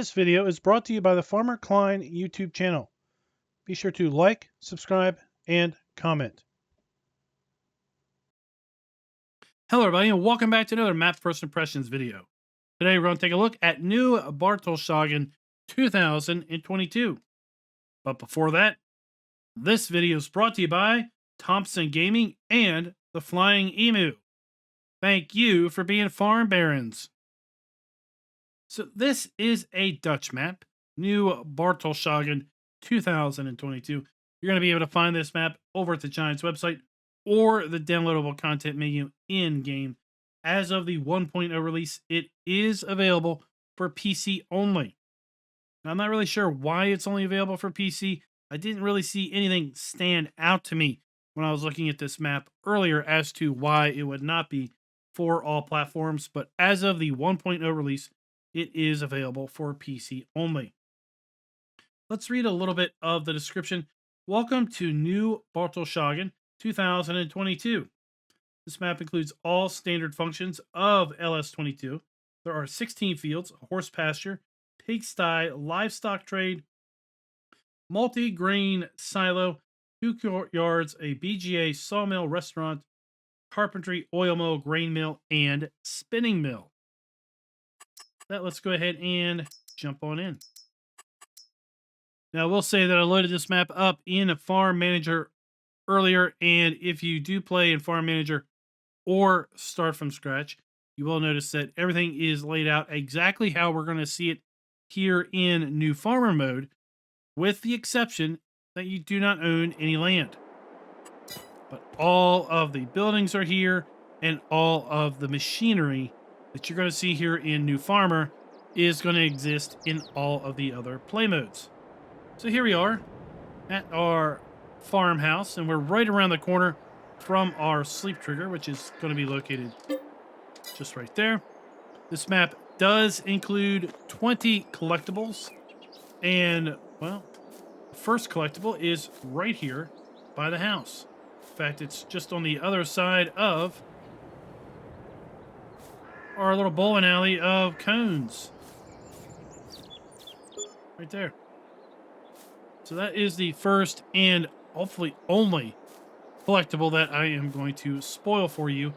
This video is brought to you by the FARMER-KLEIN YouTube channel. Be sure to like, subscribe, and comment. Hello everybody and welcome back to another Map First Impressions video. Today we're going to take a look at Neu Bartelshagen 2022. But before that, this video is brought to you by Thompson Gaming and the Flying Emu. Thank you for being farm barons. So this is a Dutch map, Neu Bartelshagen 2022. You're going to be able to find this map over at the Giants website or the downloadable content menu in-game. As of the 1.0 release, it is available for PC only. Now, I'm not really sure why it's only available for PC. I didn't really see anything stand out to me when I was looking at this map earlier as to why it would not be for all platforms, but as of the 1.0 release, it is available for PC only. Let's read a little bit of the description. Welcome to Neu Bartelshagen 2022. This map includes all standard functions of LS22. There are 16 fields, a horse pasture, pigsty, livestock trade, multi-grain silo, 2 courtyards, a BGA, sawmill, restaurant, carpentry, oil mill, grain mill, and spinning mill. Let's go ahead and jump on in. Now, I will say that I loaded this map up in a Farm Manager earlier, and if you do play in Farm Manager or start from scratch, you will notice that everything is laid out exactly how we're going to see it here in New Farmer mode, with the exception that you do not own any land. But all of the buildings are here, and all of the machinery that you're going to see here in New Farmer is going to exist in all of the other play modes. So here we are at our farmhouse, and we're right around the corner from our sleep trigger, which is going to be located just right there. This map does include 20 collectibles, and, well, the first collectible is right here by the house. In fact, it's just on the other side of our little bowling alley of cones. Right there. So that is the first and hopefully only collectible that I am going to spoil for you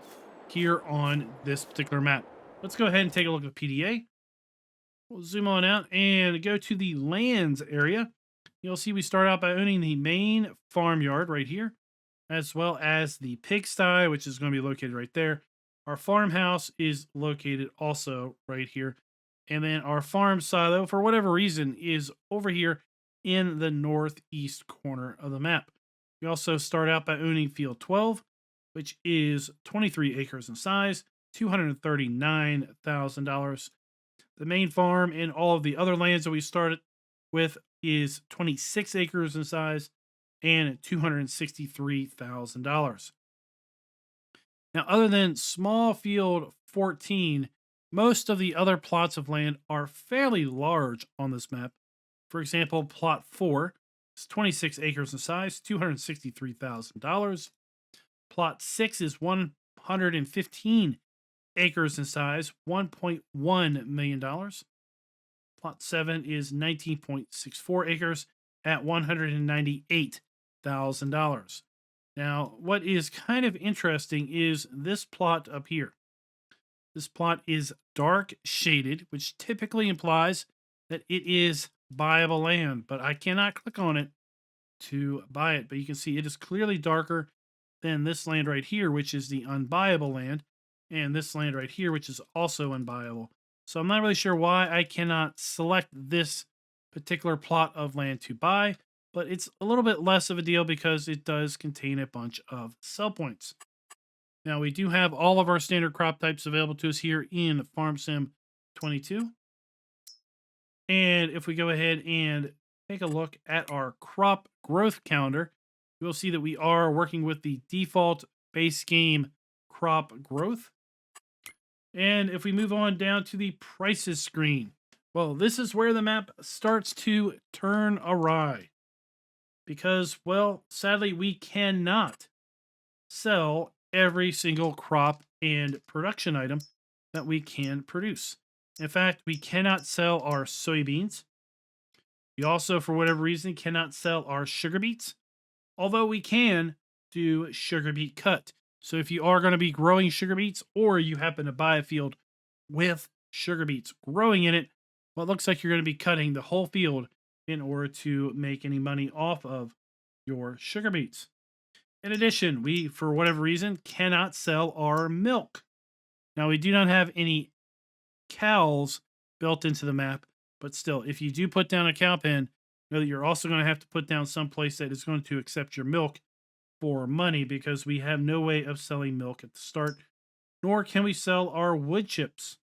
here on this particular map. Let's go ahead and take a look at the PDA. We'll zoom on out and go to the lands area. You'll see we start out by owning the main farmyard right here, as well as the pigsty, which is going to be located right there. Our farmhouse is located also right here. And then our farm silo, for whatever reason, is over here in the northeast corner of the map. We also start out by owning field 12, which is 23 acres in size, $239,000. The main farm and all of the other lands that we started with is 26 acres in size and $263,000. Now, other than small field 14, most of the other plots of land are fairly large on this map. For example, plot 4 is 26 acres in size, $263,000. Plot 6 is 115 acres in size, $1.1 million. Plot 7 is 19.64 acres at $198,000. Now, what is kind of interesting is this plot up here. This plot is dark shaded, which typically implies that it is buyable land, but I cannot click on it to buy it. But you can see it is clearly darker than this land right here, which is the unbuyable land, and this land right here, which is also unbuyable. So I'm not really sure why I cannot select this particular plot of land to buy, but it's a little bit less of a deal because it does contain a bunch of sell points. Now, we do have all of our standard crop types available to us here in Farm Sim 22. And if we go ahead and take a look at our crop growth calendar, you'll see that we are working with the default base game crop growth. And if we move on down to the prices screen, well, this is where the map starts to turn awry. Because, well, sadly, we cannot sell every single crop and production item that we can produce. In fact, we cannot sell our soybeans. We also, for whatever reason, cannot sell our sugar beets, although we can do sugar beet cut. So if you are going to be growing sugar beets, or you happen to buy a field with sugar beets growing in it, well, it looks like you're going to be cutting the whole field in order to make any money off of your sugar beets. In addition, we, for whatever reason, cannot sell our milk. Now, we do not have any cows built into the map, but still, if you do put down a cow pen, know that you're also going to have to put down some place that is going to accept your milk for money, because we have no way of selling milk at the start, nor can we sell our wood chips.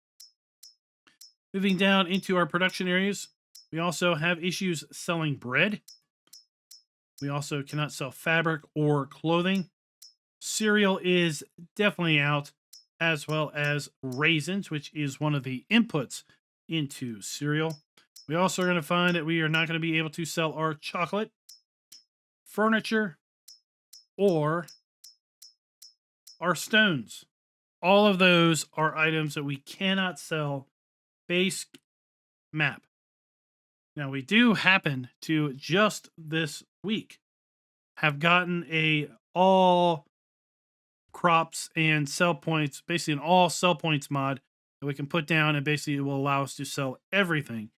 Moving down into our production areas, we also have issues selling bread. We also cannot sell fabric or clothing. Cereal is definitely out, as well as raisins, which is one of the inputs into cereal. We also are going to find that we are not going to be able to sell our chocolate, furniture, or our stones. All of those are items that we cannot sell base map. Now, we do happen to, just this week, have gotten a all crops and sell points, basically an all sell points mod that we can put down, and basically it will allow us to sell everything.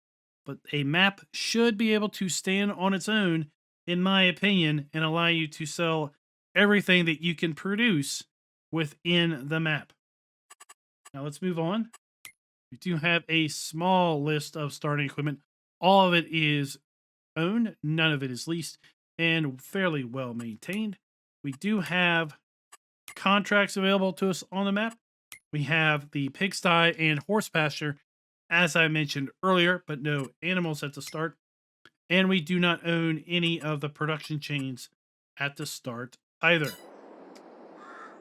But a map should be able to stand on its own, in my opinion, and allow you to sell everything that you can produce within the map. Now let's move on. We do have a small list of starting equipment. All of it is owned, none of it is leased, and fairly well maintained. We do have contracts available to us on the map. We have the pigsty and horse pasture, as I mentioned earlier, but no animals at the start. And we do not own any of the production chains at the start either.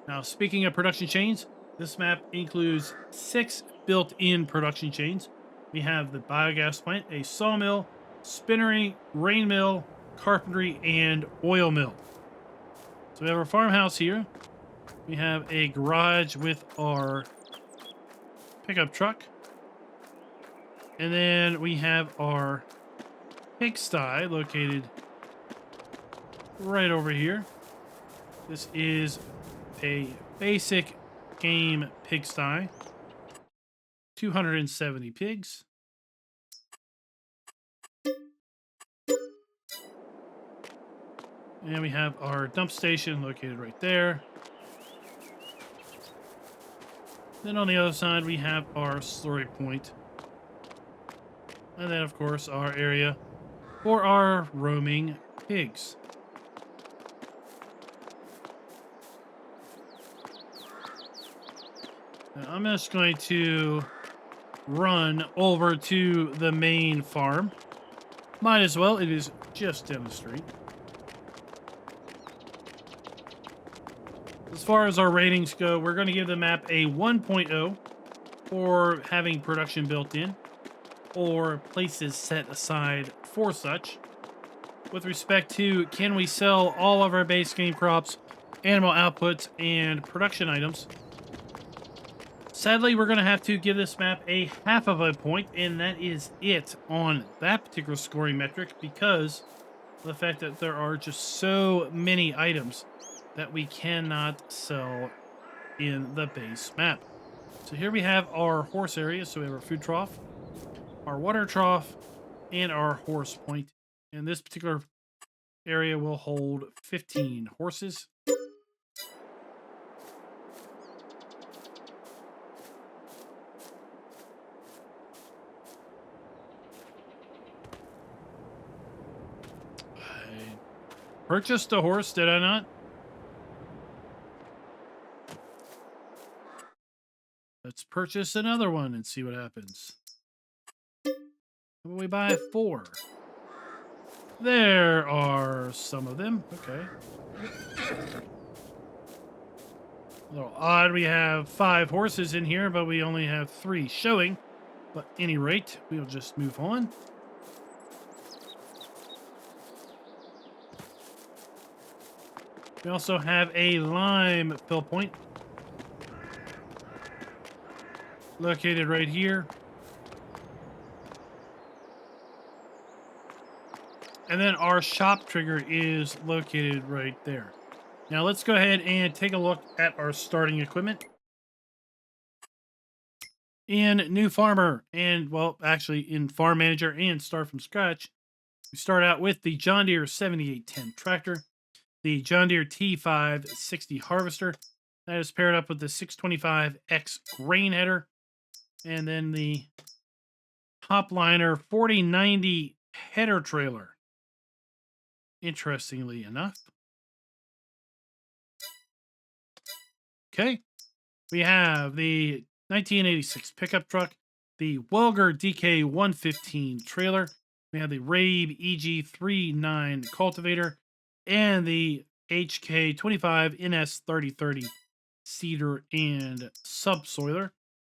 Now, speaking of production chains, this map includes 6 built-in production chains. We have the biogas plant, a sawmill, spinnery, grain mill, carpentry, and oil mill. So we have our farmhouse here. We have a garage with our pickup truck. And then we have our pigsty located right over here. This is a basic game pigsty. 270 pigs. And we have our dump station located right there. Then on the other side, we have our slurry point. And then, of course, our area for our roaming pigs. Now, I'm just going to run over to the main farm. Might as well, it is just down the street. As far as our ratings go, we're going to give the map a 1.0 for having production built in, or places set aside for such. With respect to, can we sell all of our base game crops, animal outputs, and production items? Sadly, we're going to have to give this map a half of a point, and that is it on that particular scoring metric, because of the fact that there are just so many items that we cannot sell in the base map. So here we have our horse area. So we have our food trough, our water trough, and our horse point. And this particular area will hold 15 horses. I purchased a horse, did I not? Let's purchase another one and see what happens. We buy 4. There are some of them. Okay. A little odd, we have 5 horses in here, but we only have 3 showing. But at any rate, we'll just move on. We also have a lime fill point located right here. And then our shop trigger is located right there. Now let's go ahead and take a look at our starting equipment. In New Farmer, and well, actually in Farm Manager and Start from Scratch, we start out with the John Deere 7810 tractor, the John Deere T560 harvester, that is paired up with the 625X grain header, and then the Topliner 4090 header trailer. Interestingly enough. Okay, we have the 1986 pickup truck, the Welger DK115 trailer, we have the Rabe EG39 cultivator, and the HK25 NS3030 seeder and subsoiler.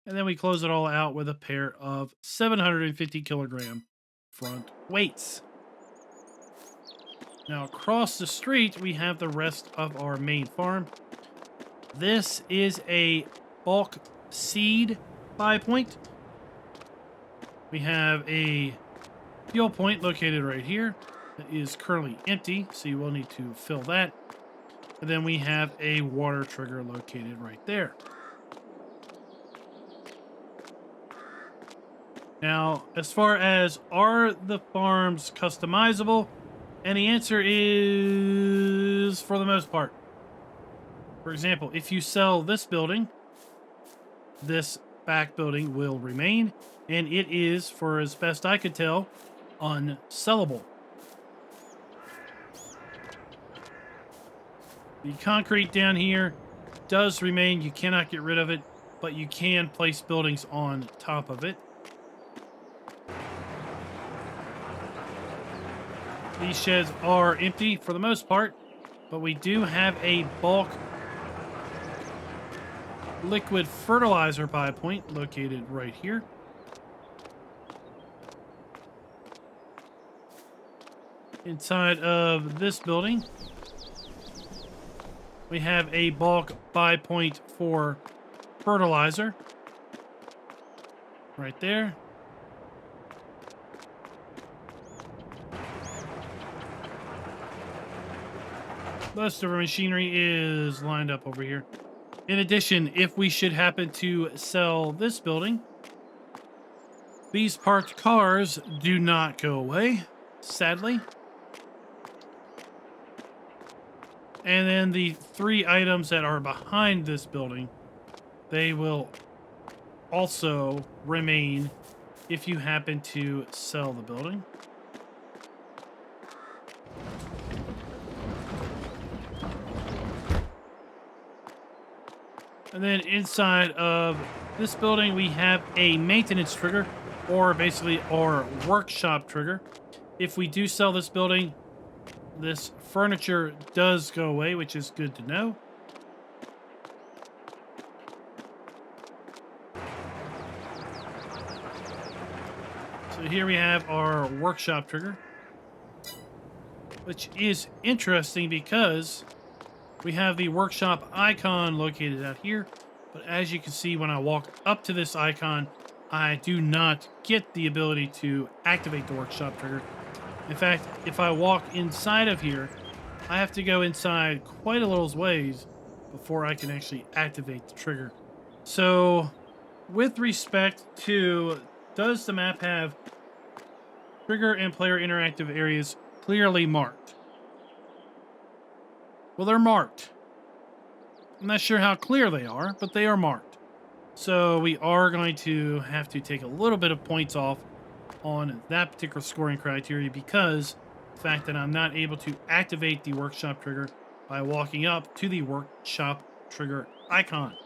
And then we close it all out with a pair of 750 kilogram front weights. Now across the street, we have the rest of our main farm. This is a bulk seed buy point. We have a fuel point located right here that is currently empty, so you will need to fill that. And then we have a water trigger located right there. Now, as far as are the farms customizable, and the answer is for the most part. For example, if you sell this building, this back building will remain, and it is, for as best I could tell, unsellable. The concrete down here does remain. You cannot get rid of it, but you can place buildings on top of it. These sheds are empty for the most part, but we do have a bulk liquid fertilizer buy point located right here. Inside of this building, we have a bulk buy point for fertilizer right there. Most of our machinery is lined up over here. In addition, if we should happen to sell this building, these parked cars do not go away, sadly. And then the 3 items that are behind this building, they will also remain if you happen to sell the building. And then inside of this building, we have a maintenance trigger, or basically our workshop trigger. If we do sell this building, this furniture does go away, which is good to know. So here we have our workshop trigger, which is interesting because we have the workshop icon located out here, but as you can see, when I walk up to this icon, I do not get the ability to activate the workshop trigger. In fact, if I walk inside of here, I have to go inside quite a little ways before I can actually activate the trigger. So, with respect to, does the map have trigger and player interactive areas clearly marked? Well, they're marked. I'm not sure how clear they are, but they are marked. So we are going to have to take a little bit of points off on that particular scoring criteria because the fact that I'm not able to activate the workshop trigger by walking up to the workshop trigger icon.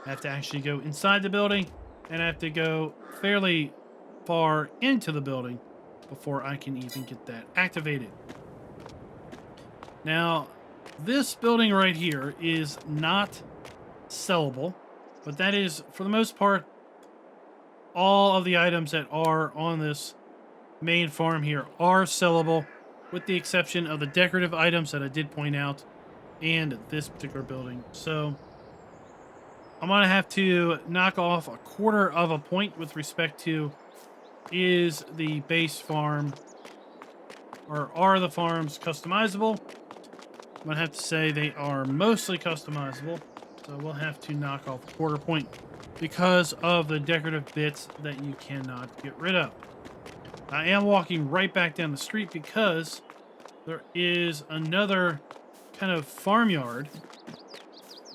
I have to actually go inside the building, and I have to go fairly far into the building before I can even get that activated. Now, this building right here is not sellable, but that is, for the most part, all of the items that are on this main farm here are sellable, with the exception of the decorative items that I did point out and this particular building. So I'm going to have to knock off 1/4 of a point with respect to, is the base farm or are the farms customizable? I'm going to have to say they are mostly customizable. So we'll have to knock off a quarter point because of the decorative bits that you cannot get rid of. I am walking right back down the street because there is another kind of farmyard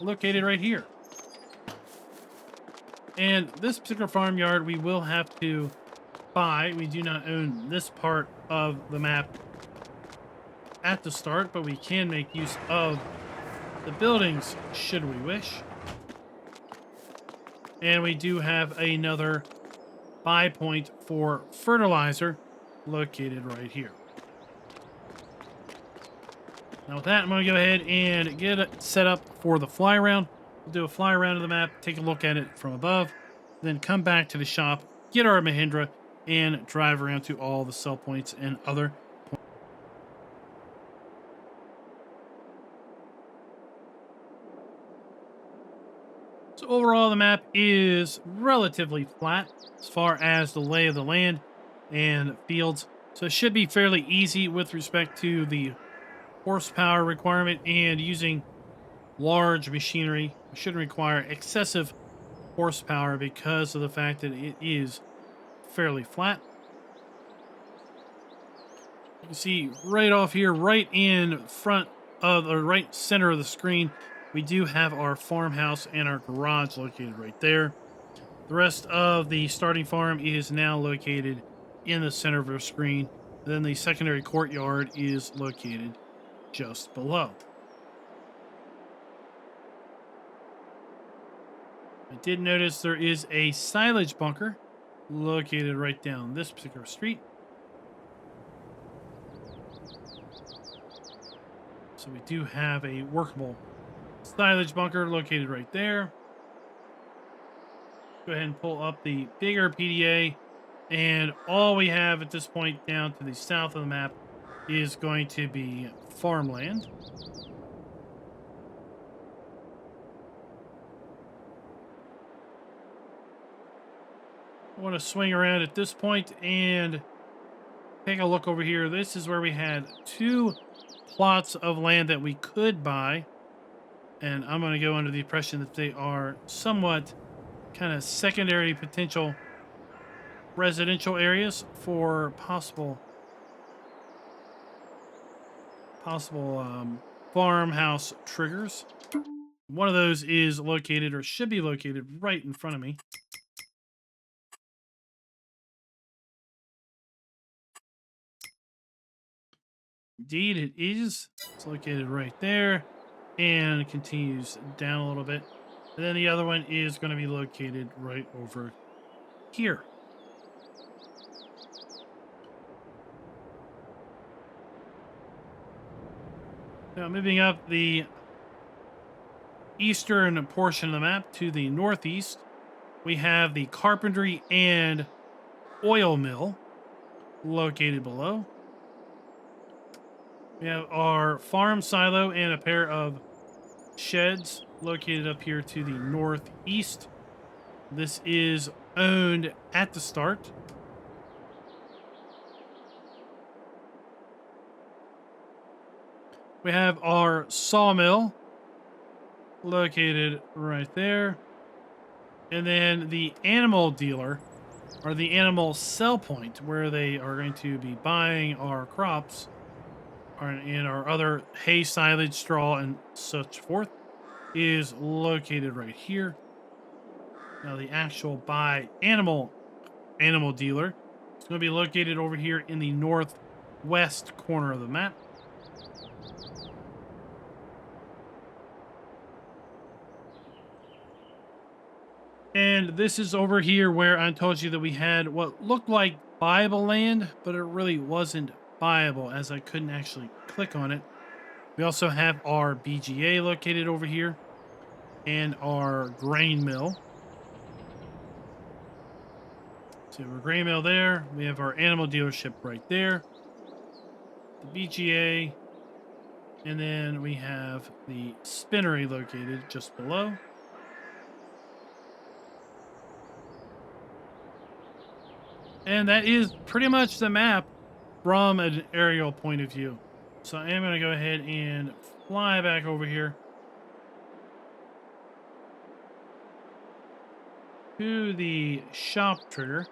located right here. And this particular farmyard we will have to buy. We do not own this part of the map at the start, but we can make use of the buildings should we wish. And we do have another buy point for fertilizer located right here. Now with that, I'm going to go ahead and get it set up for the fly around. We'll do a fly around of the map, take a look at it from above, then come back to the shop, get our Mahindra, and drive around to all the sell points and other points. So overall, the map is relatively flat as far as the lay of the land and fields. So it should be fairly easy with respect to the horsepower requirement, and using large machinery shouldn't require excessive horsepower because of the fact that it is fairly flat. You can see right off here, right in front of the right center of the screen, we do have our farmhouse and our garage located right there. The rest of the starting farm is now located in the center of our screen. Then the secondary courtyard is located just below. I did notice there is a silage bunker located right down this particular street. So we do have a workable silage bunker located right there. Go ahead and pull up the bigger PDA, and all we have at this point down to the south of the map is going to be farmland. I want to swing around at this point and take a look over here. This is where we had 2 plots of land that we could buy, and I'm going to go under the impression that they are somewhat kind of secondary potential residential areas for possible farmhouse triggers. One of those is located, or should be located, right in front of me. Indeed, it is. It's located right there and continues down a little bit. And then the other one is going to be located right over here. Now, moving up the eastern portion of the map to the northeast, we have the carpentry and oil mill located below. We have our farm silo and a pair of sheds located up here to the northeast. This is owned at the start. We have our sawmill located right there. And then the animal dealer, or the animal sell point, where they are going to be buying our crops and our other hay, silage, straw, and such forth, is located right here. Now the actual buy animal dealer is going to be located over here in the northwest corner of the map. And this is over here where I told you that we had what looked like buyable land, but it really wasn't buyable as I couldn't actually click on it. We also have our BGA located over here and our grain mill. So our grain mill there. We have our animal dealership right there. The BGA. And then we have the spinnery located just below. And that is pretty much the map from an aerial point of view. So I am going to go ahead and fly back over here to the shop trigger.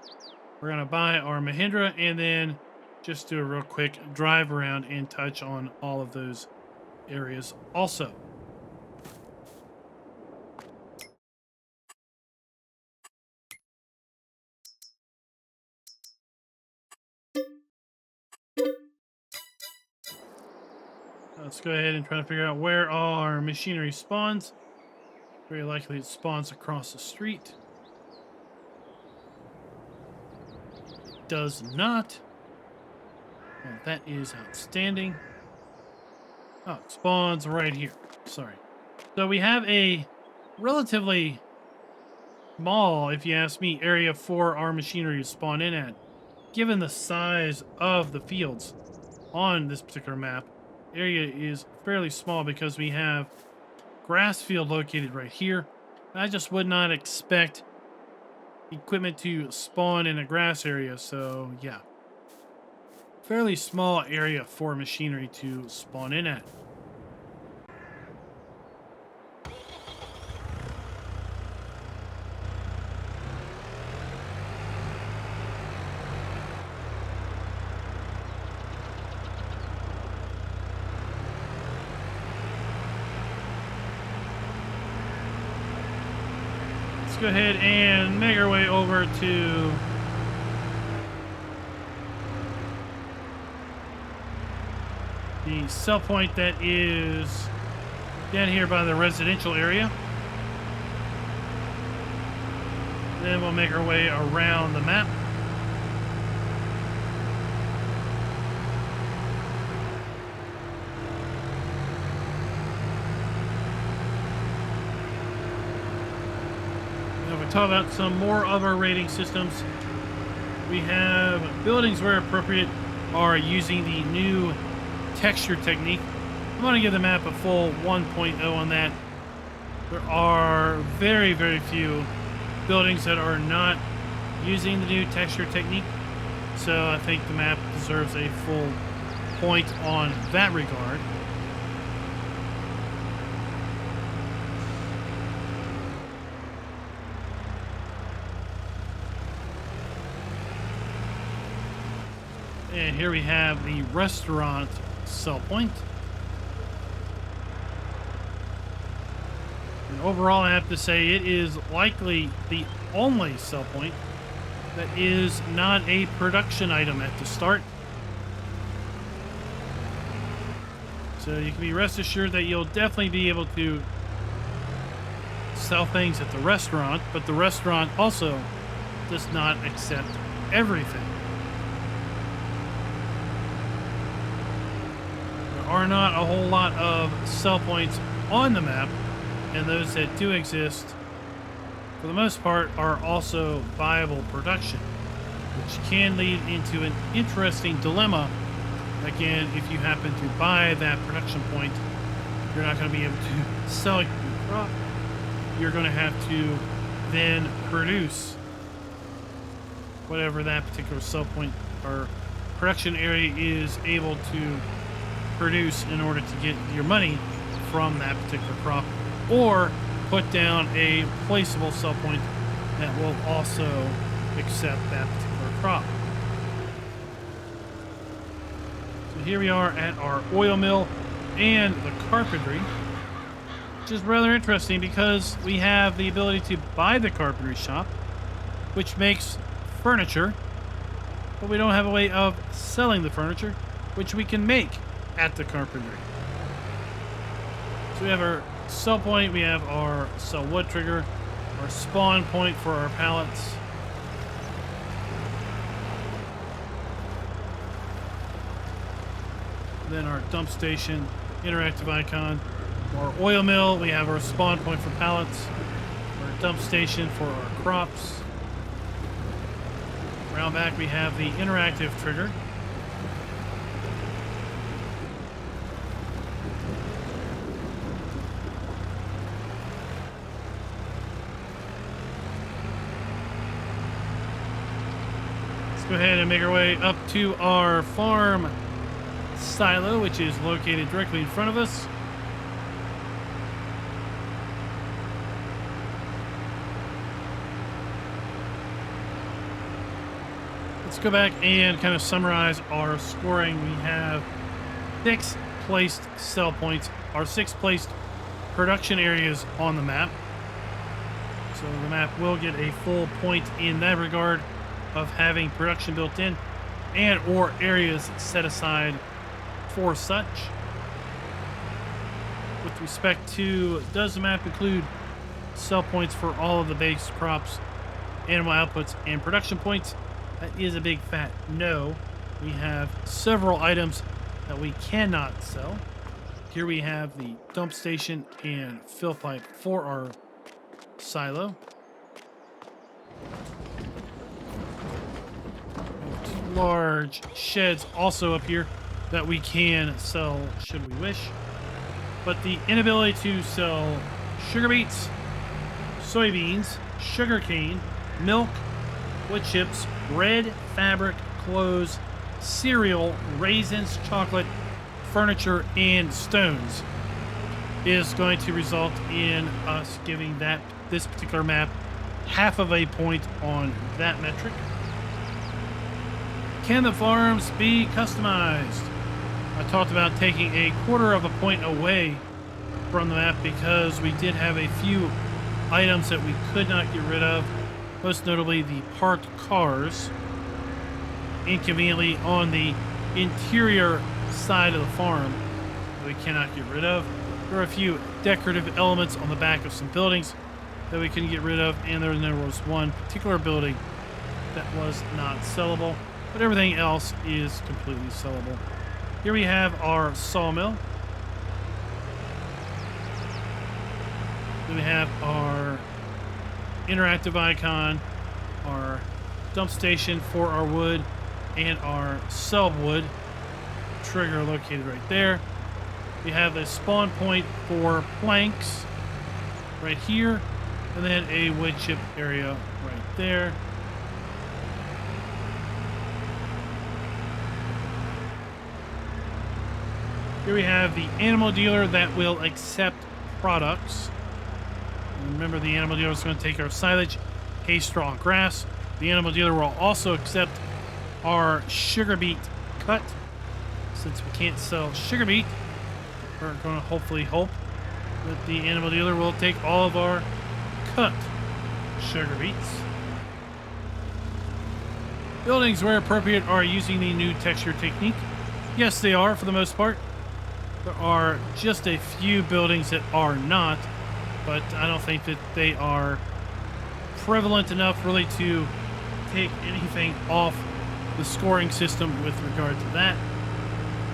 We're going to buy our Mahindra and then just do a real quick drive around and touch on all of those areas also. Let's go ahead and try to figure out where our machinery spawns. Very likely it spawns across the street. It does not. Well, that is outstanding. Oh, it spawns right here. Sorry. So we have a relatively small, if you ask me, area for our machinery to spawn in at. Given the size of the fields on this particular map, area is fairly small because we have grass field located right here. I just would not expect equipment to spawn in a grass area, so yeah. Fairly small area for machinery to spawn in at. Go ahead and make our way over to the sell point that is down here by the residential area. Then we'll make our way around the map. Talk about some more of our rating systems. We have buildings where appropriate are using the new texture technique. I'm going to give the map a full 1.0 on that. There are very, very few buildings that are not using the new texture technique. So I think the map deserves a full point on that regard. And here we have the restaurant sell point. And overall, I have to say it is likely the only sell point that is not a production item at the start. So you can be rest assured that you'll definitely be able to sell things at the restaurant, but the restaurant also does not accept everything. Are not a whole lot of sell points on the map, and those that do exist, for the most part, are also viable production, which can lead into an interesting dilemma. Again, if you happen to buy that production point, you're not going to be able to sell your crop. You're going to have to then produce whatever that particular sell point or production area is able to produce in order to get your money from that particular crop, or put down a placeable sell point that will also accept that particular crop. So here we are at our oil mill and the carpentry, which is rather interesting because we have the ability to buy the carpentry shop, which makes furniture, but we don't have a way of selling the furniture, which we can make at the carpentry. So we have our sell point, we have our sell wood trigger, our spawn point for our pallets. Then our dump station, interactive icon. Our oil mill, we have our spawn point for pallets. Our dump station for our crops. Around back we have the interactive trigger. go ahead and make our way up to our farm silo, which is located directly in front of us. Let's go back and kind of summarize our scoring. We have 6 placed sell points, our 6 placed production areas on the map. So the map will get a full point in that regard of having production built in and or areas set aside for such. With respect to, does the map include sell points for all of the base crops, animal outputs, and production points? That is a big fat no. We have several items that we cannot sell. Here we have the dump station and fill pipe for our silo. Large sheds also up here that we can sell should we wish. But the inability to sell sugar beets, soybeans, sugar cane, milk, wood chips, bread, fabric, clothes, cereal, raisins, chocolate, furniture, and stones is going to result in us giving this particular map half of a point on that metric. Can the farms be customized? I talked about taking a quarter of a point away from the map because we did have a few items that we could not get rid of, most notably the parked cars, inconveniently on the interior side of the farm that we cannot get rid of. There are a few decorative elements on the back of some buildings that we can get rid of, and there was one particular building that was not sellable, but everything else is completely sellable. Here we have our sawmill. Then we have our interactive icon, our dump station for our wood, and our sell wood trigger located right there. We have a spawn point for planks right here, and then a wood chip area right there. Here we have the animal dealer that will accept products. Remember, the animal dealer is going to take our silage, hay, straw, and grass. The animal dealer will also accept our sugar beet cut. Since we can't sell sugar beet, we're going to hopefully hope that the animal dealer will take all of our cut sugar beets. Buildings where appropriate are using the new texture technique. Yes, they are for the most part. There are just a few buildings that are not, but I don't think that they are prevalent enough really to take anything off the scoring system with regard to that.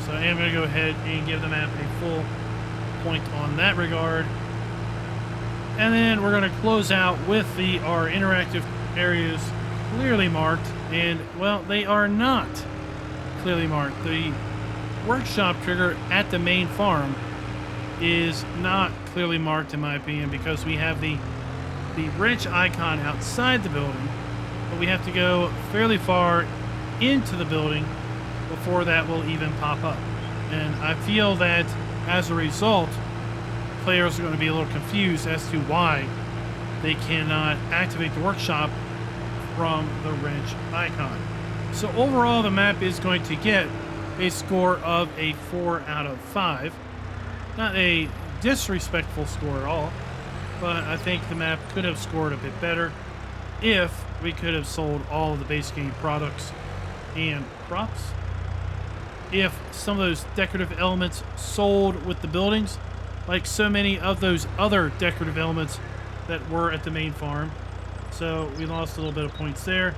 So I am going to go ahead and give the map a full point on that regard. And then we're going to close out with our interactive areas clearly marked. And, well, they are not clearly marked. The workshop trigger at the main farm is not clearly marked in my opinion, because we have the wrench icon outside the building, but we have to go fairly far into the building before that will even pop up. And I feel that as a result, players are going to be a little confused as to why they cannot activate the workshop from the wrench icon. So overall, the map is going to get a score of a 4 out of 5. Not a disrespectful score at all, but I think the map could have scored a bit better if we could have sold all of the base game products and crops. If some of those decorative elements sold with the buildings, like so many of those other decorative elements that were at the main farm. So we lost a little bit of points there.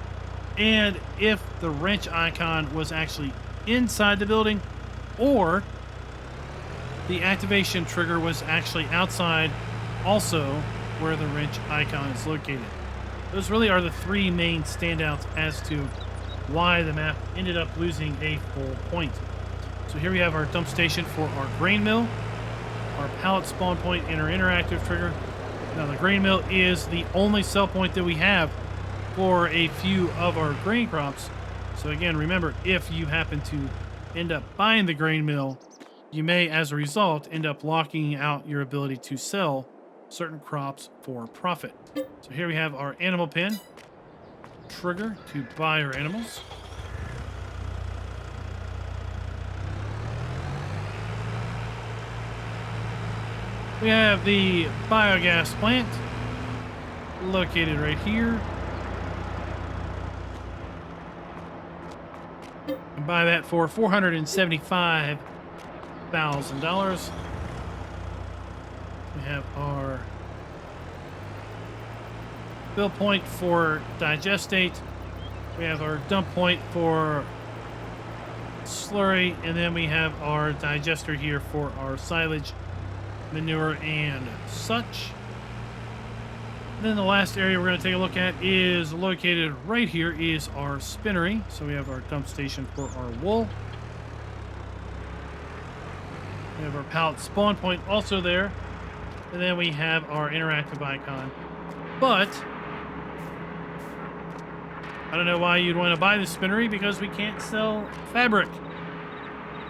And if the wrench icon was actually inside the building, or the activation trigger was actually outside, also where the wrench icon is located. Those really are the 3 main standouts as to why the map ended up losing a full point. So here we have our dump station for our grain mill, our pallet spawn point, and our interactive trigger. Now the grain mill is the only sell point that we have for a few of our grain crops, So again, remember, if you happen to end up buying the grain mill, you may, as a result, end up locking out your ability to sell certain crops for profit. So here we have our animal pen. Trigger to buy our animals. We have the biogas plant located right here. And buy that for $475,000. We have our fill point for digestate. We have our dump point for slurry, and then we have our digester here for our silage, manure, and such. And then the last area we're going to take a look at is located right here is our spinnery. So we have our dump station for our wool. We have our pallet spawn point also there. And then we have our interactive icon. But I don't know why you'd want to buy the spinnery, because we can't sell fabric.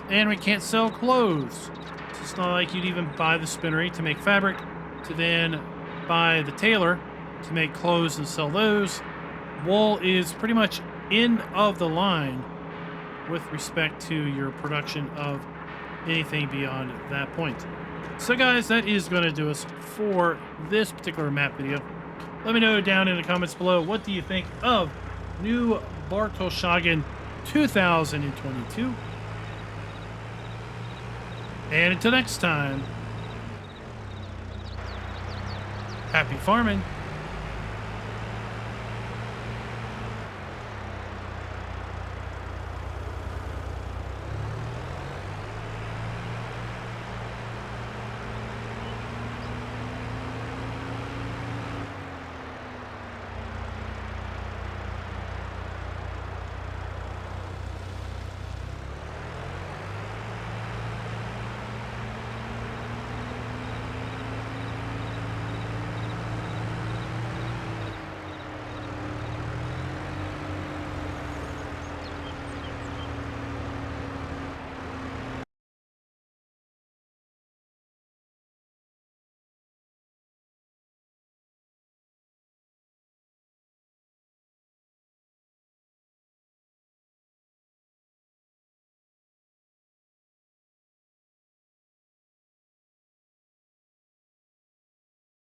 And we can't sell clothes. So it's not like you'd even buy the spinnery to make fabric, to then buy the tailor to make clothes and sell those. Wool is pretty much end of the line with respect to your production of anything beyond that point. So guys, that is going to do us for this particular map video. Let me know down in the comments below, what do you think of Neu Bartelshagen 2022? And until next time, happy farming.